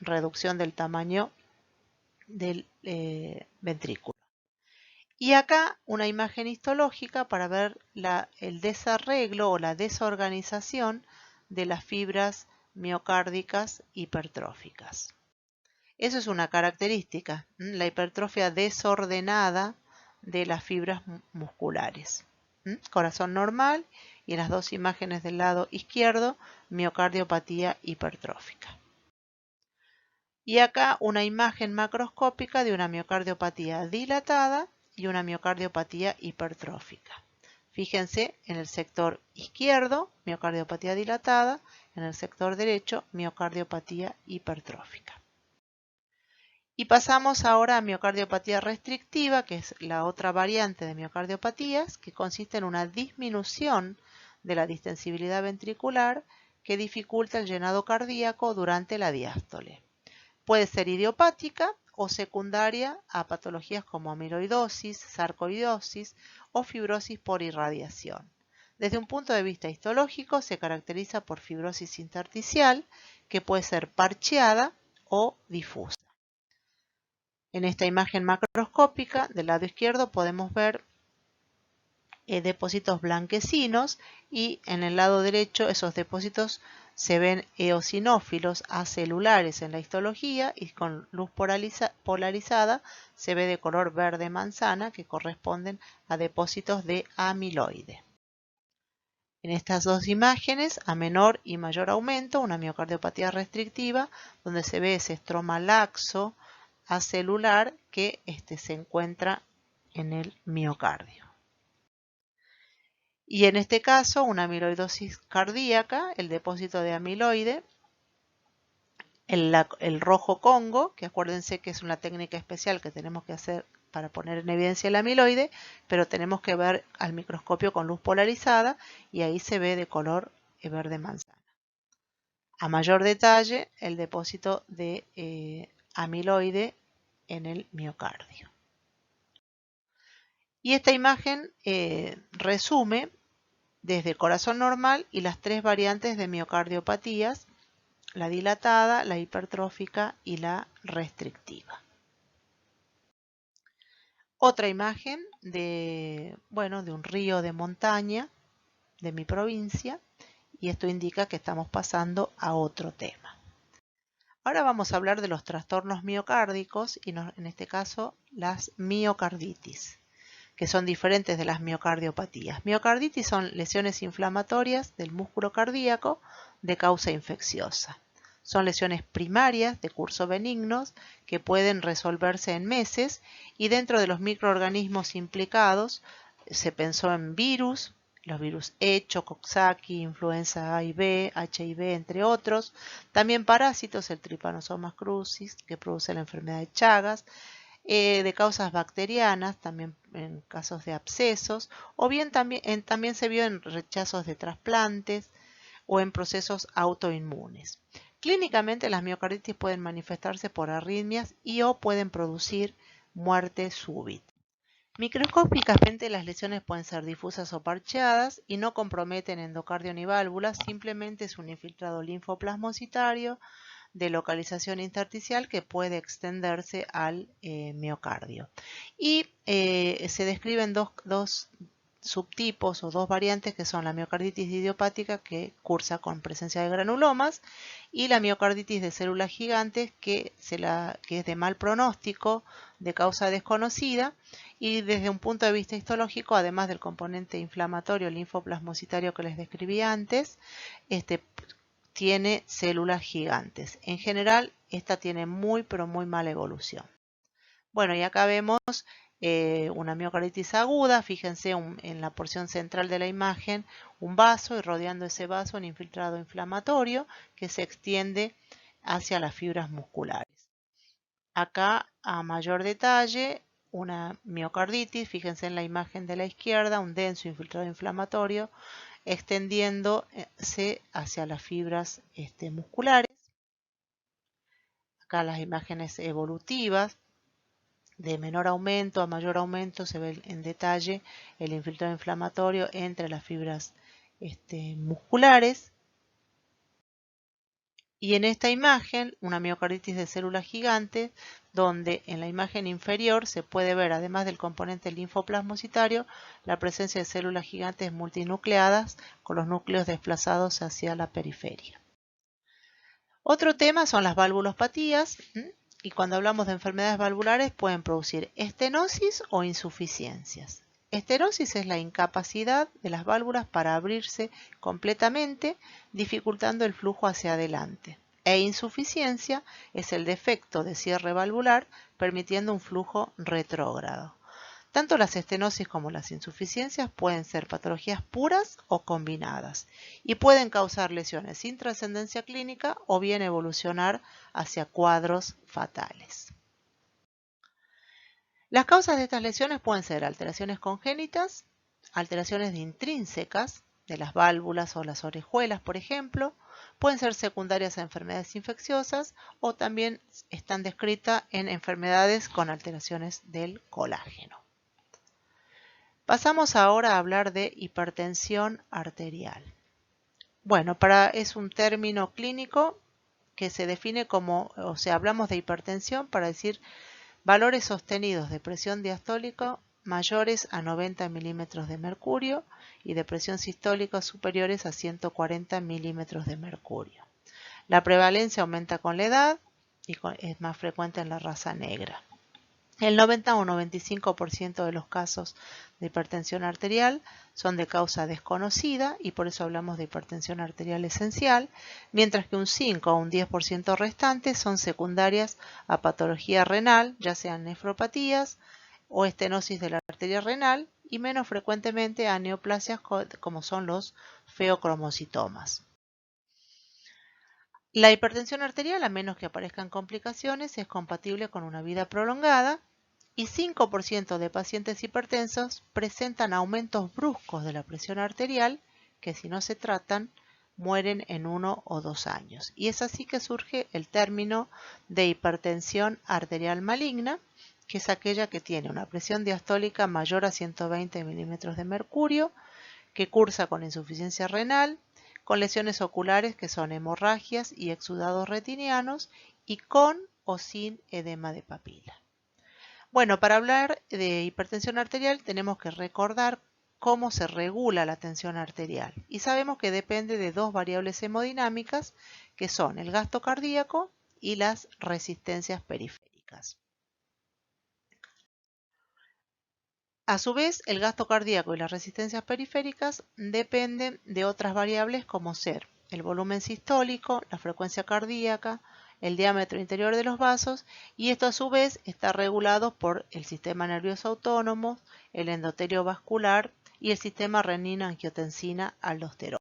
reducción del tamaño del ventrículo. Y acá una imagen histológica para ver el desarreglo o la desorganización de las fibras miocárdicas hipertróficas. Eso es una característica, la hipertrofia desordenada de las fibras musculares. Corazón normal, y en las dos imágenes del lado izquierdo, miocardiopatía hipertrófica. Y acá una imagen macroscópica de una miocardiopatía dilatada y una miocardiopatía hipertrófica. Fíjense en el sector izquierdo, miocardiopatía dilatada, en el sector derecho, miocardiopatía hipertrófica. Y pasamos ahora a miocardiopatía restrictiva, que es la otra variante de miocardiopatías, que consiste en una disminución de la distensibilidad ventricular que dificulta el llenado cardíaco durante la diástole. Puede ser idiopática o secundaria a patologías como amiloidosis, sarcoidosis o fibrosis por irradiación. Desde un punto de vista histológico se caracteriza por fibrosis intersticial, que puede ser parcheada o difusa. En esta imagen macroscópica del lado izquierdo podemos ver depósitos blanquecinos, y en el lado derecho esos depósitos se ven eosinófilos acelulares en la histología, y con luz polarizada se ve de color verde manzana, que corresponden a depósitos de amiloide. En estas dos imágenes, a menor y mayor aumento, una miocardiopatía restrictiva, donde se ve ese estroma laxo acelular que se encuentra en el miocardio. Y en este caso, una amiloidosis cardíaca, el depósito de amiloide, el rojo Congo, que acuérdense que es una técnica especial que tenemos que hacer para poner en evidencia el amiloide, pero tenemos que ver al microscopio con luz polarizada, y ahí se ve de color verde manzana. A mayor detalle, el depósito de amiloide en el miocardio. Y esta imagen resume desde corazón normal y las tres variantes de miocardiopatías: la dilatada, la hipertrófica y la restrictiva. Otra imagen de un río de montaña de mi provincia, y esto indica que estamos pasando a otro tema. Ahora vamos a hablar de los trastornos miocárdicos y en este caso las miocarditis, que son diferentes de las miocardiopatías. Miocarditis son lesiones inflamatorias del músculo cardíaco de causa infecciosa. Son lesiones primarias de curso benignos que pueden resolverse en meses y dentro de los microorganismos implicados se pensó en virus, los virus Hecho, Coxsackie, influenza A y B, HIV, entre otros. También parásitos, el Trypanosoma crucis, que produce la enfermedad de Chagas, de causas bacterianas, también en casos de abscesos, o bien también se vio en rechazos de trasplantes o en procesos autoinmunes. Clínicamente las miocarditis pueden manifestarse por arritmias y o pueden producir muerte súbita. Microscópicamente las lesiones pueden ser difusas o parcheadas y no comprometen endocardio ni válvulas, simplemente es un infiltrado linfoplasmocitario de localización intersticial que puede extenderse al miocardio. Y se describen dos subtipos o dos variantes que son la miocarditis idiopática, que cursa con presencia de granulomas, y la miocarditis de células gigantes que es de mal pronóstico, de causa desconocida, y desde un punto de vista histológico, además del componente inflamatorio linfoplasmocitario que les describí antes, tiene células gigantes. En general, esta tiene muy pero muy mala evolución. Bueno, y acá vemos una miocarditis aguda. Fíjense en la porción central de la imagen un vaso y rodeando ese vaso un infiltrado inflamatorio que se extiende hacia las fibras musculares. Acá a mayor detalle una miocarditis, fíjense en la imagen de la izquierda, un denso infiltrado inflamatorio extendiéndose hacia las fibras musculares. Acá las imágenes evolutivas, de menor aumento a mayor aumento se ve en detalle el infiltrado inflamatorio entre las fibras musculares. Y en esta imagen, una miocarditis de células gigantes, donde en la imagen inferior se puede ver, además del componente linfoplasmocitario, la presencia de células gigantes multinucleadas con los núcleos desplazados hacia la periferia. Otro tema son las valvulopatías, y cuando hablamos de enfermedades valvulares pueden producir estenosis o insuficiencias. Estenosis es la incapacidad de las válvulas para abrirse completamente, dificultando el flujo hacia adelante. E insuficiencia es el defecto de cierre valvular, permitiendo un flujo retrógrado. Tanto las estenosis como las insuficiencias pueden ser patologías puras o combinadas y pueden causar lesiones sin trascendencia clínica o bien evolucionar hacia cuadros fatales. Las causas de estas lesiones pueden ser alteraciones congénitas, alteraciones intrínsecas de las válvulas o las orejuelas, por ejemplo, pueden ser secundarias a enfermedades infecciosas o también están descritas en enfermedades con alteraciones del colágeno. Pasamos ahora a hablar de hipertensión arterial. Bueno, es un término clínico que se define como, hablamos de hipertensión para decir valores sostenidos de presión diastólica mayores a 90 milímetros de mercurio y de presión sistólica superiores a 140 milímetros de mercurio. La prevalencia aumenta con la edad y es más frecuente en la raza negra. El 90 o 95% de los casos de hipertensión arterial son de causa desconocida y por eso hablamos de hipertensión arterial esencial, mientras que un 5 o un 10% restante son secundarias a patología renal, ya sean nefropatías o estenosis de la arteria renal, y menos frecuentemente a neoplasias como son los feocromocitomas. La hipertensión arterial, a menos que aparezcan complicaciones, es compatible con una vida prolongada y 5% de pacientes hipertensos presentan aumentos bruscos de la presión arterial que si no se tratan mueren en 1 o 2 años. Y es así que surge el término de hipertensión arterial maligna, que es aquella que tiene una presión diastólica mayor a 120 milímetros de mercurio, que cursa con insuficiencia renal, con lesiones oculares que son hemorragias y exudados retinianos y con o sin edema de papila. Bueno, para hablar de hipertensión arterial tenemos que recordar cómo se regula la tensión arterial. Y sabemos que depende de dos variables hemodinámicas, que son el gasto cardíaco y las resistencias periféricas. A su vez, el gasto cardíaco y las resistencias periféricas dependen de otras variables como ser el volumen sistólico, la frecuencia cardíaca, el diámetro interior de los vasos, y esto a su vez está regulado por el sistema nervioso autónomo, el endotelio vascular y el sistema renina-angiotensina-aldosterona.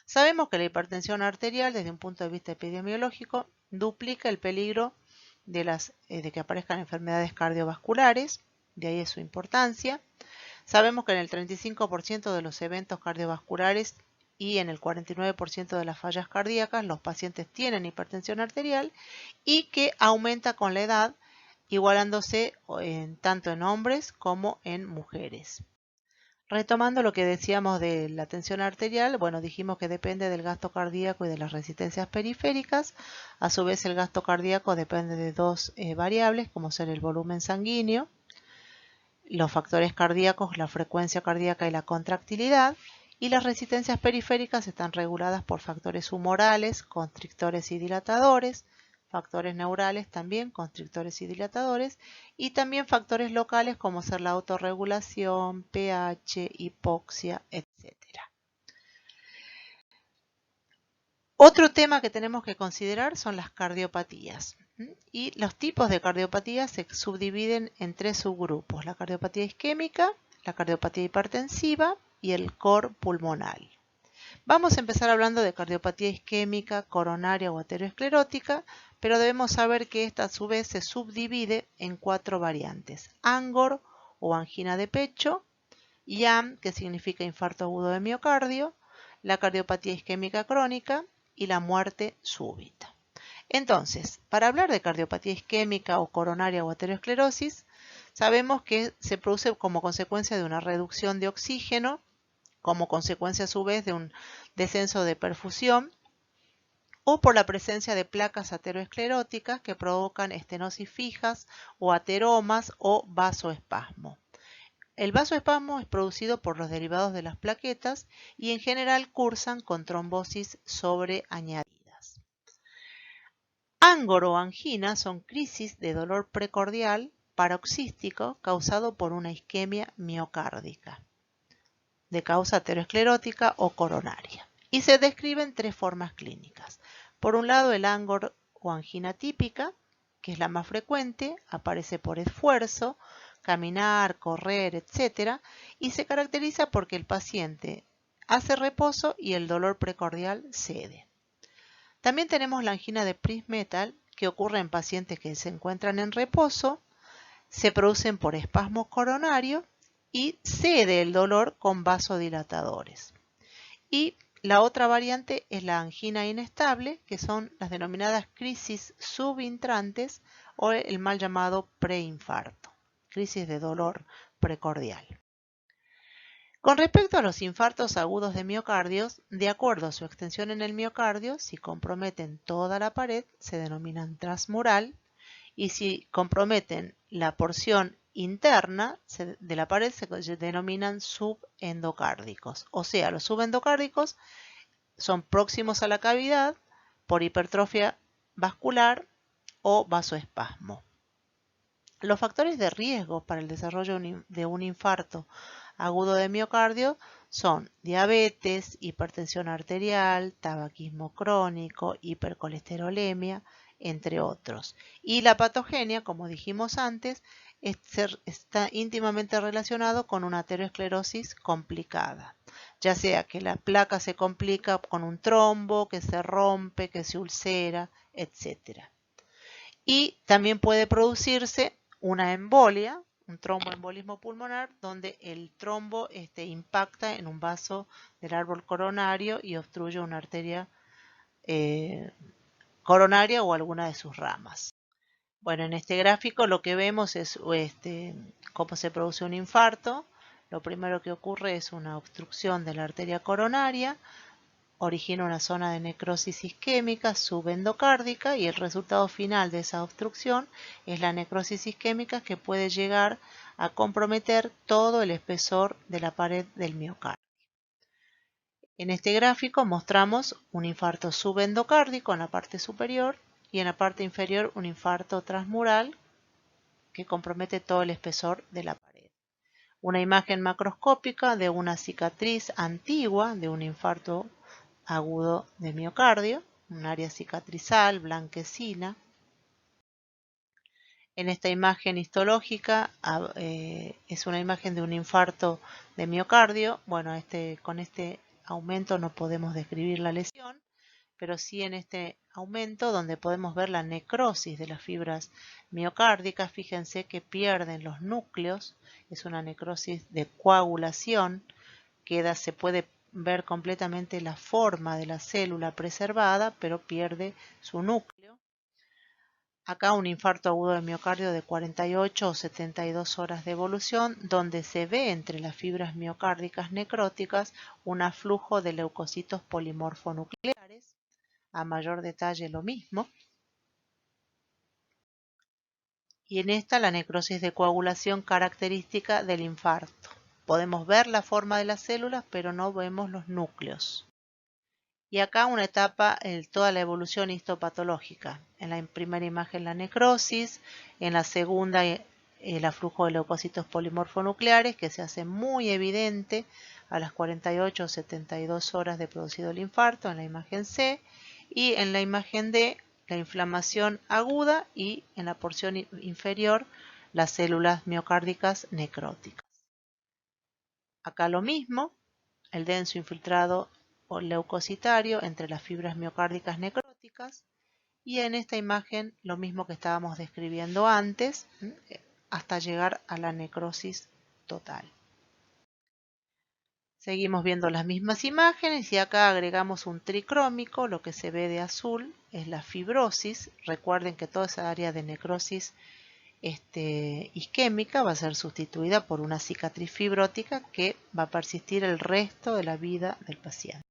Sabemos que la hipertensión arterial, desde un punto de vista epidemiológico, duplica el peligro de que aparezcan enfermedades cardiovasculares, de ahí es su importancia. Sabemos que en el 35% de los eventos cardiovasculares y en el 49% de las fallas cardíacas los pacientes tienen hipertensión arterial y que aumenta con la edad, igualándose tanto en hombres como en mujeres. Retomando lo que decíamos de la tensión arterial, bueno, dijimos que depende del gasto cardíaco y de las resistencias periféricas. A su vez, el gasto cardíaco depende de dos variables, como ser el volumen sanguíneo, los factores cardíacos, la frecuencia cardíaca y la contractilidad, y las resistencias periféricas están reguladas por factores humorales, constrictores y dilatadores, factores neurales también, constrictores y dilatadores, y también factores locales como ser la autorregulación, pH, hipoxia, etc. Otro tema que tenemos que considerar son las cardiopatías. Y los tipos de cardiopatías se subdividen en tres subgrupos: la cardiopatía isquémica, la cardiopatía hipertensiva y el cor pulmonal. Vamos a empezar hablando de cardiopatía isquémica, coronaria o aterosclerótica, pero debemos saber que esta a su vez se subdivide en cuatro variantes: ANGOR o angina de pecho, IAM, que significa infarto agudo de miocardio, la cardiopatía isquémica crónica y la muerte súbita. Entonces, para hablar de cardiopatía isquémica o coronaria o aterosclerosis, sabemos que se produce como consecuencia de una reducción de oxígeno, como consecuencia a su vez de un descenso de perfusión, o por la presencia de placas ateroscleróticas que provocan estenosis fijas o ateromas o vasoespasmo. El vasoespasmo es producido por los derivados de las plaquetas y en general cursan con trombosis sobreañadidas. ANGOR o angina son crisis de dolor precordial paroxístico causado por una isquemia miocárdica de causa aterosclerótica o coronaria, y se describen tres formas clínicas. Por un lado, el ANGOR o angina típica, que es la más frecuente, aparece por esfuerzo, caminar, correr, etc., y se caracteriza porque el paciente hace reposo y el dolor precordial cede. También tenemos la angina de Prinzmetal, que ocurre en pacientes que se encuentran en reposo, se producen por espasmos coronarios y cede el dolor con vasodilatadores. Y la otra variante es la angina inestable, que son las denominadas crisis subintrantes o el mal llamado preinfarto, crisis de dolor precordial. Con respecto a los infartos agudos de miocardios, de acuerdo a su extensión en el miocardio, si comprometen toda la pared, se denominan transmural, y si comprometen la porción interna de la pared, se denominan subendocárdicos. O sea, los subendocárdicos son próximos a la cavidad por hipertrofia vascular o vasoespasmo. Los factores de riesgo para el desarrollo de un infarto agudo de miocardio son diabetes, hipertensión arterial, tabaquismo crónico, hipercolesterolemia, entre otros. Y la patogenia, como dijimos antes, está íntimamente relacionado con una aterosclerosis complicada, ya sea que la placa se complica con un trombo, que se rompe, que se ulcera, etc. Y también puede producirse una embolia, un tromboembolismo pulmonar, donde el trombo impacta en un vaso del árbol coronario y obstruye una arteria coronaria o alguna de sus ramas. Bueno, en este gráfico lo que vemos es cómo se produce un infarto. Lo primero que ocurre es una obstrucción de la arteria coronaria, origina una zona de necrosis isquémica subendocárdica y el resultado final de esa obstrucción es la necrosis isquémica, que puede llegar a comprometer todo el espesor de la pared del miocardio. En este gráfico mostramos un infarto subendocárdico en la parte superior y en la parte inferior un infarto transmural que compromete todo el espesor de la pared. Una imagen macroscópica de una cicatriz antigua de un infarto agudo de miocardio, un área cicatrizal blanquecina. En esta imagen histológica es una imagen de un infarto de miocardio. Bueno, con este aumento no podemos describir la lesión, pero sí en este aumento donde podemos ver la necrosis de las fibras miocárdicas. Fíjense que pierden los núcleos, es una necrosis de coagulación, se puede ver completamente la forma de la célula preservada, pero pierde su núcleo. Acá un infarto agudo de miocardio de 48 o 72 horas de evolución, donde se ve entre las fibras miocárdicas necróticas un aflujo de leucocitos polimorfonucleares. A mayor detalle lo mismo. Y en esta la necrosis de coagulación característica del infarto. Podemos ver la forma de las células, pero no vemos los núcleos. Y acá una etapa, toda la evolución histopatológica. En la primera imagen la necrosis, en la segunda el aflujo de leucocitos polimorfonucleares, que se hace muy evidente a las 48 o 72 horas de producido el infarto en la imagen C, y en la imagen D la inflamación aguda y en la porción inferior las células miocárdicas necróticas. Acá lo mismo, el denso infiltrado o leucocitario entre las fibras miocárdicas necróticas, y en esta imagen lo mismo que estábamos describiendo antes, hasta llegar a la necrosis total. Seguimos viendo las mismas imágenes y acá agregamos un tricrómico. Lo que se ve de azul es la fibrosis. Recuerden que toda esa área de necrosis isquémica va a ser sustituida por una cicatriz fibrótica que va a persistir el resto de la vida del paciente.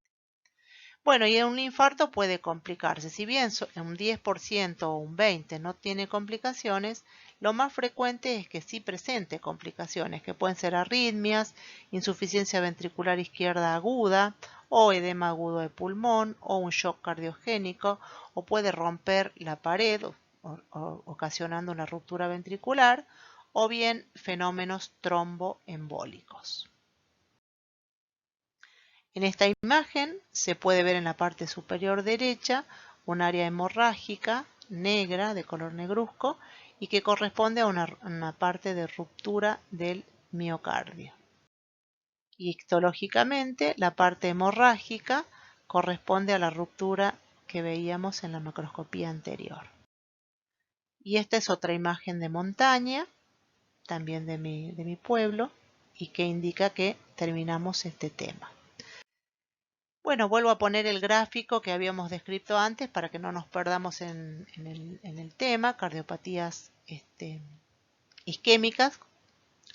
Bueno, y un infarto puede complicarse. Si bien en un 10% o un 20% no tiene complicaciones, lo más frecuente es que sí presente complicaciones, que pueden ser arritmias, insuficiencia ventricular izquierda aguda, o edema agudo de pulmón, o un shock cardiogénico, o puede romper la pared, ocasionando una ruptura ventricular, o bien fenómenos tromboembólicos. En esta imagen se puede ver en la parte superior derecha un área hemorrágica negra de color negruzco y que corresponde a una parte de ruptura del miocardio. Y histológicamente la parte hemorrágica corresponde a la ruptura que veíamos en la macroscopía anterior. Y esta es otra imagen de montaña, también de mi pueblo, y que indica que terminamos este tema. Bueno, vuelvo a poner el gráfico que habíamos descrito antes para que no nos perdamos en el tema, cardiopatías isquémicas.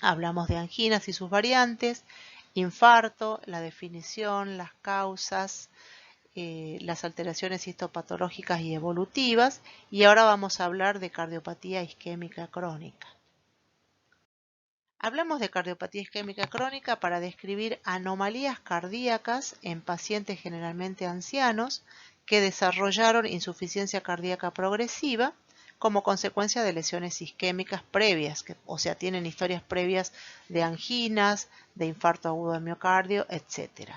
Hablamos de anginas y sus variantes, infarto, la definición, las causas, las alteraciones histopatológicas y evolutivas, y ahora vamos a hablar de cardiopatía isquémica crónica. Hablamos de cardiopatía isquémica crónica para describir anomalías cardíacas en pacientes generalmente ancianos que desarrollaron insuficiencia cardíaca progresiva como consecuencia de lesiones isquémicas previas, o sea, tienen historias previas de anginas, de infarto agudo de miocardio, etc.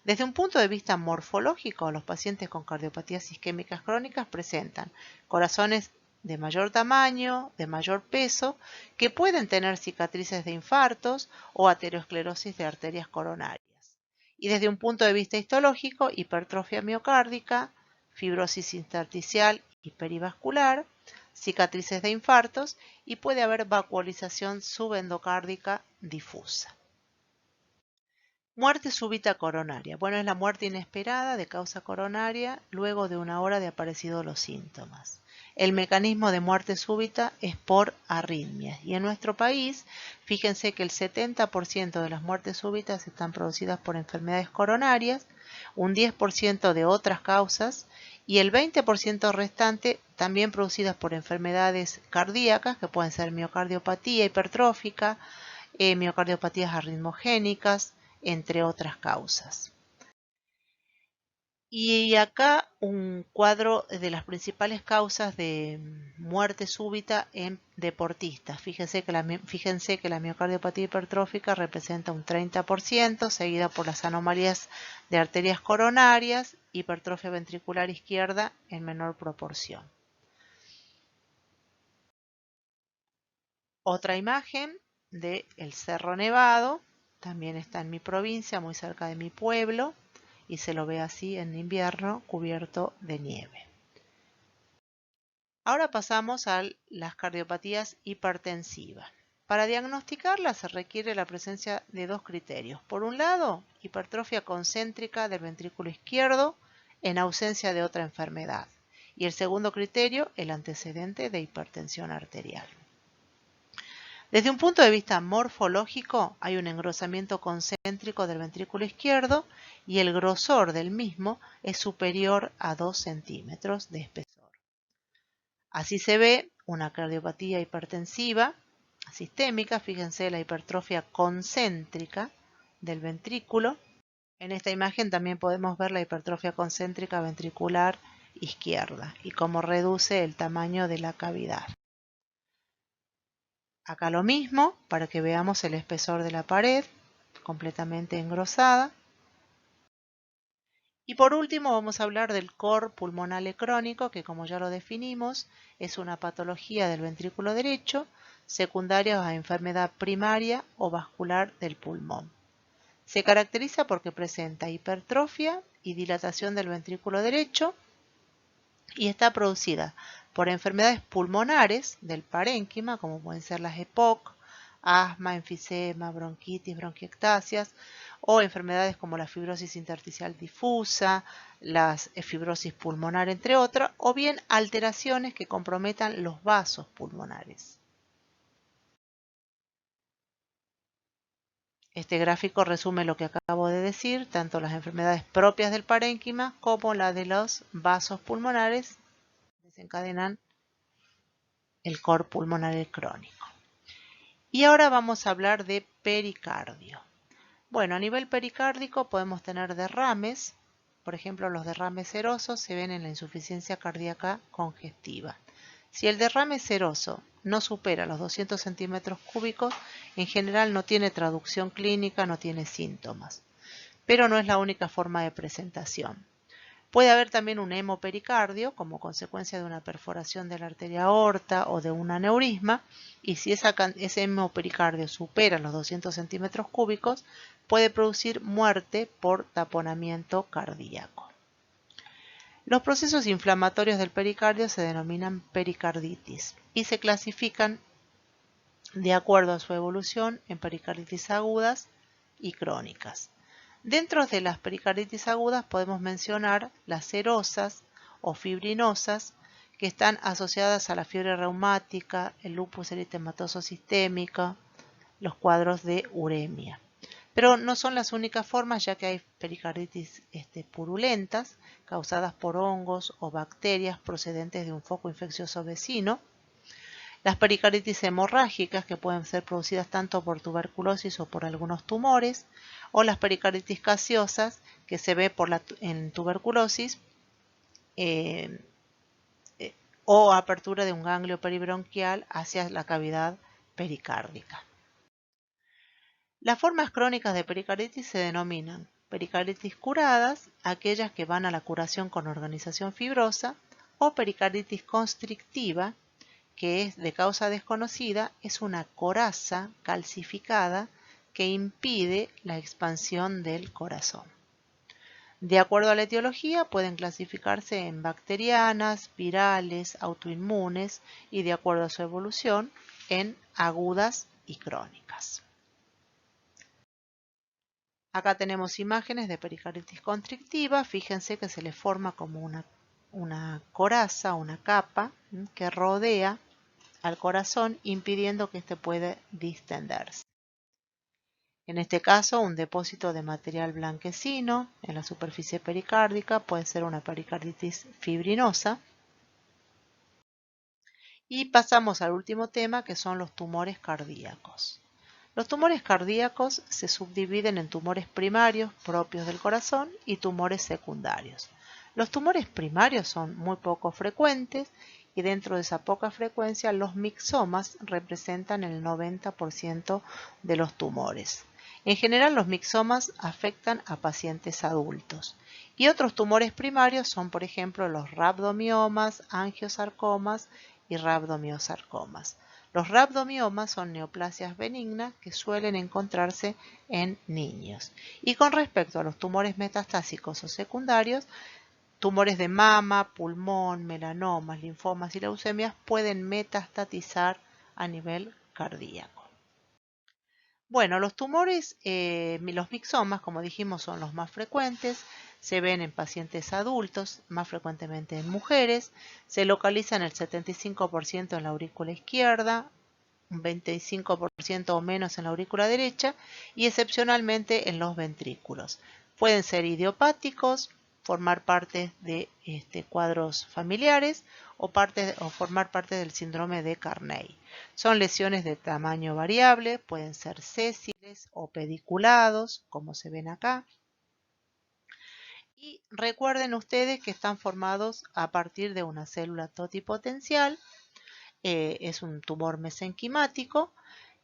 Desde un punto de vista morfológico, los pacientes con cardiopatías isquémicas crónicas presentan corazones de mayor tamaño, de mayor peso, que pueden tener cicatrices de infartos o aterosclerosis de arterias coronarias. Y desde un punto de vista histológico, hipertrofia miocárdica, fibrosis intersticial y perivascular, cicatrices de infartos y puede haber vacuolización subendocárdica difusa. Muerte súbita coronaria. Bueno, es la muerte inesperada de causa coronaria luego de una hora de aparecidos los síntomas. El mecanismo de muerte súbita es por arritmias. Y en nuestro país, fíjense que el 70% de las muertes súbitas están producidas por enfermedades coronarias, un 10% de otras causas y el 20% restante también producidas por enfermedades cardíacas, que pueden ser miocardiopatía hipertrófica, miocardiopatías arritmogénicas, entre otras causas. Y acá un cuadro de las principales causas de muerte súbita en deportistas. Fíjense que la miocardiopatía hipertrófica representa un 30%, seguida por las anomalías de arterias coronarias, hipertrofia ventricular izquierda en menor proporción. Otra imagen del Cerro Nevado, también está en mi provincia, muy cerca de mi pueblo, y se lo ve así en invierno cubierto de nieve. Ahora pasamos a las cardiopatías hipertensivas. Para diagnosticarlas se requiere la presencia de dos criterios. Por un lado, hipertrofia concéntrica del ventrículo izquierdo en ausencia de otra enfermedad. Y el segundo criterio, el antecedente de hipertensión arterial. Desde un punto de vista morfológico, hay un engrosamiento concéntrico del ventrículo izquierdo y el grosor del mismo es superior a 2 centímetros de espesor. Así se ve una cardiopatía hipertensiva sistémica, fíjense la hipertrofia concéntrica del ventrículo. En esta imagen también podemos ver la hipertrofia concéntrica ventricular izquierda y cómo reduce el tamaño de la cavidad. Acá lo mismo, para que veamos el espesor de la pared, completamente engrosada. Y por último vamos a hablar del cor pulmonale crónico, que como ya lo definimos, es una patología del ventrículo derecho, secundaria a enfermedad primaria o vascular del pulmón. Se caracteriza porque presenta hipertrofia y dilatación del ventrículo derecho y está producida por enfermedades pulmonares del parénquima, como pueden ser las EPOC, asma, enfisema, bronquitis, bronquiectasias, o enfermedades como la fibrosis intersticial difusa, la fibrosis pulmonar, entre otras, o bien alteraciones que comprometan los vasos pulmonares. Este gráfico resume lo que acabo de decir, tanto las enfermedades propias del parénquima como la de los vasos pulmonares desencadenan el cor pulmonar crónico. Y ahora vamos a hablar de pericardio. Bueno, a nivel pericárdico podemos tener derrames. Por ejemplo, los derrames serosos se ven en la insuficiencia cardíaca congestiva. Si el derrame seroso no supera los 200 centímetros cúbicos, en general no tiene traducción clínica, no tiene síntomas. Pero no es la única forma de presentación. Puede haber también un hemopericardio como consecuencia de una perforación de la arteria aorta o de un aneurisma, y si ese hemopericardio supera los 200 centímetros cúbicos, puede producir muerte por taponamiento cardíaco. Los procesos inflamatorios del pericardio se denominan pericarditis y se clasifican de acuerdo a su evolución en pericarditis agudas y crónicas. Dentro de las pericarditis agudas podemos mencionar las serosas o fibrinosas, que están asociadas a la fiebre reumática, el lupus eritematoso sistémico, los cuadros de uremia. Pero no son las únicas formas, ya que hay pericarditis purulentas, causadas por hongos o bacterias procedentes de un foco infeccioso vecino. Las pericarditis hemorrágicas, que pueden ser producidas tanto por tuberculosis o por algunos tumores, o las pericarditis gaseosas, que se ve en tuberculosis o apertura de un ganglio peribronquial hacia la cavidad pericárdica. Las formas crónicas de pericarditis se denominan pericarditis curadas, aquellas que van a la curación con organización fibrosa, o pericarditis constrictiva, que es de causa desconocida, es una coraza calcificada que impide la expansión del corazón. De acuerdo a la etiología, pueden clasificarse en bacterianas, virales, autoinmunes y, de acuerdo a su evolución, en agudas y crónicas. Acá tenemos imágenes de pericarditis constrictiva. Fíjense que se le forma como una coraza, una capa que rodea al corazón, impidiendo que éste pueda distenderse. En este caso, un depósito de material blanquecino en la superficie pericárdica puede ser una pericarditis fibrinosa. Y pasamos al último tema, que son los tumores cardíacos. Los tumores cardíacos se subdividen en tumores primarios propios del corazón y tumores secundarios. Los tumores primarios son muy poco frecuentes y dentro de esa poca frecuencia los mixomas representan el 90% de los tumores. En general los mixomas afectan a pacientes adultos y otros tumores primarios son, por ejemplo, los rhabdomiomas, angiosarcomas y rhabdomiosarcomas. Los rhabdomiomas son neoplasias benignas que suelen encontrarse en niños. Y con respecto a los tumores metastásicos o secundarios, tumores de mama, pulmón, melanomas, linfomas y leucemias pueden metastatizar a nivel cardíaco. Bueno, los tumores, los mixomas, como dijimos, son los más frecuentes. Se ven en pacientes adultos, más frecuentemente en mujeres. Se localizan el 75% en la aurícula izquierda, un 25% o menos en la aurícula derecha y excepcionalmente en los ventrículos. Pueden ser idiopáticos, formar parte de cuadros familiares o formar parte del síndrome de Carney. Son lesiones de tamaño variable, pueden ser sésiles o pediculados, como se ven acá. Y recuerden ustedes que están formados a partir de una célula totipotencial. Es un tumor mesenquimático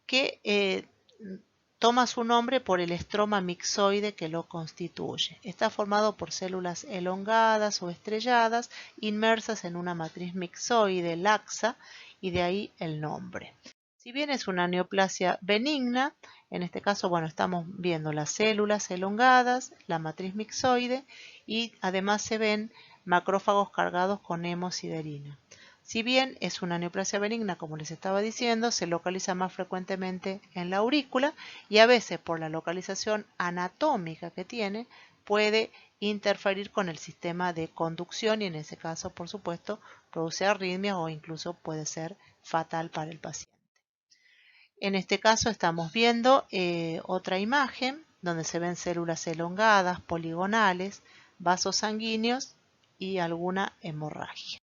que toma su nombre por el estroma mixoide que lo constituye. Está formado por células elongadas o estrelladas inmersas en una matriz mixoide laxa y de ahí el nombre. Si bien es una neoplasia benigna, en este caso, bueno, estamos viendo las células elongadas, la matriz mixoide y además se ven macrófagos cargados con hemosiderina. Si bien es una neoplasia benigna, como les estaba diciendo, se localiza más frecuentemente en la aurícula y a veces por la localización anatómica que tiene puede interferir con el sistema de conducción y en ese caso, por supuesto, produce arritmias o incluso puede ser fatal para el paciente. En este caso estamos viendo otra imagen donde se ven células elongadas, poligonales, vasos sanguíneos y alguna hemorragia.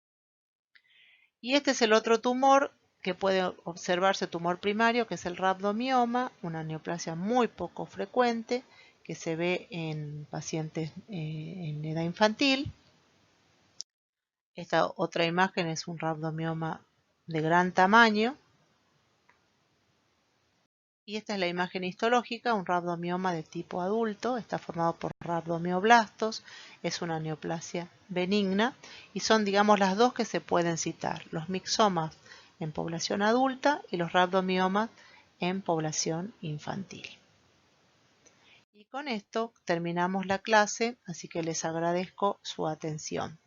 Y este es el otro tumor que puede observarse, tumor primario, que es el rhabdomioma, una neoplasia muy poco frecuente que se ve en pacientes en edad infantil. Esta otra imagen es un rhabdomioma de gran tamaño. Y esta es la imagen histológica, un rhabdomioma de tipo adulto, está formado por rhabdomioblastos, es una neoplasia benigna y son, digamos, las dos que se pueden citar, los mixomas en población adulta y los rhabdomiomas en población infantil. Y con esto terminamos la clase, así que les agradezco su atención.